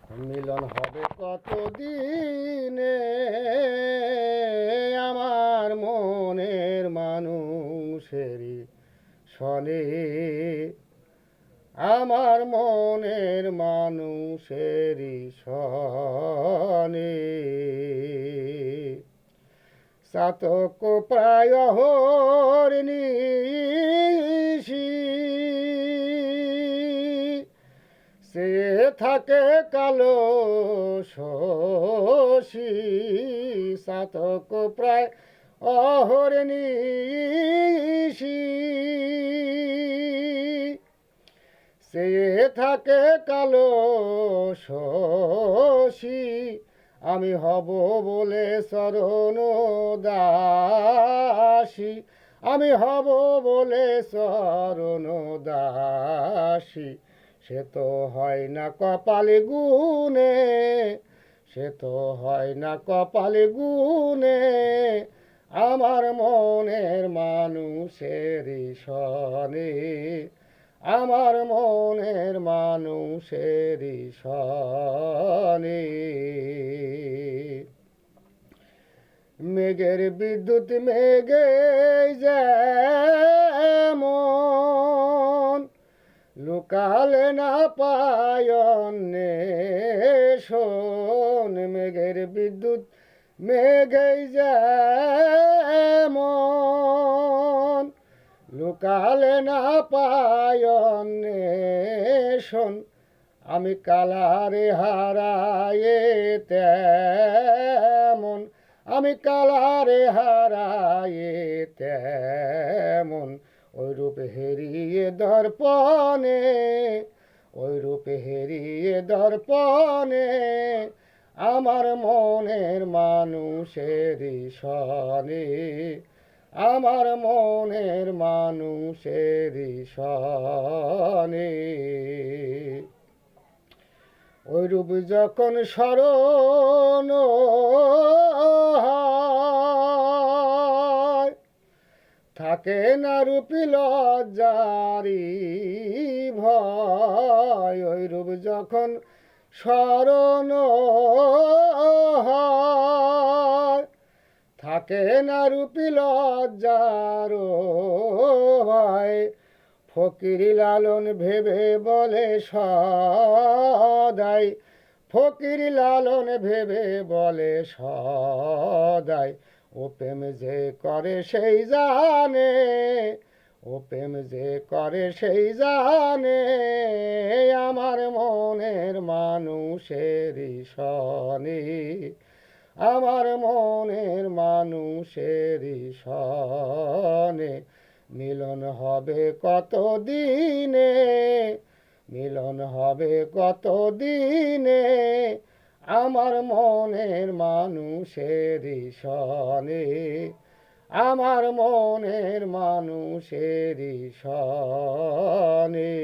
মিলন হবে কতদিনে আমার মনের মানুষেরই শনে, আমার মনের মানুষেরই শনে। চাতক প্রায় অহর্নিশি সে থাকে কালো শশী, চাতক প্রায় অহর্নিশি সে থাকে কালো শশী। আমি হব বলে চরণ দাসী, আমি হব বলে চরণ দাসী। সে তো হয় না কপালে গুনে, সে তো হয় না কপালে গুনে আমার মনের মানুষের শনে, আমার মনের মানুষের শনে। মেঘের বিদ্যুৎ মেঘে যেমন লুকালে না পায়নে শোন, মেঘের বিদ্যুৎ মেঘে যেমন লুকালে না পায়নে শোন। আমি কালারে হারায়ে তেমন, আমি কালারে হারায়ে তেমন ওই রূপ হেরিয়ে দর্পণে, ওই রূপ হেরিয়ে দর্পণে আমার মনের মানুষের শনে, আমার মনের মানুষের শনে। ওই রূপ যখন স্মরণ হয় থাকে না রূপী লজ্জারি ভয়, ওই রূপ যখন স্মরণ হয় থাকে না রূপী লজ্জার ভয়। ফকির লালন ভেবে বলে সদাই, ফকির লালন ভেবে বলে সদাই ও প্রেম যে করে সেই জানে, ও প্রেম যে করে সেই জানে আমার মনের মানুষের শনে, আমার মনের মানুষের শনে। মিলন হবে কতদিনে, মিলন হবে কতদিনে আমার মনের মানুষের শনে, আমার মনের মানুষের শনে।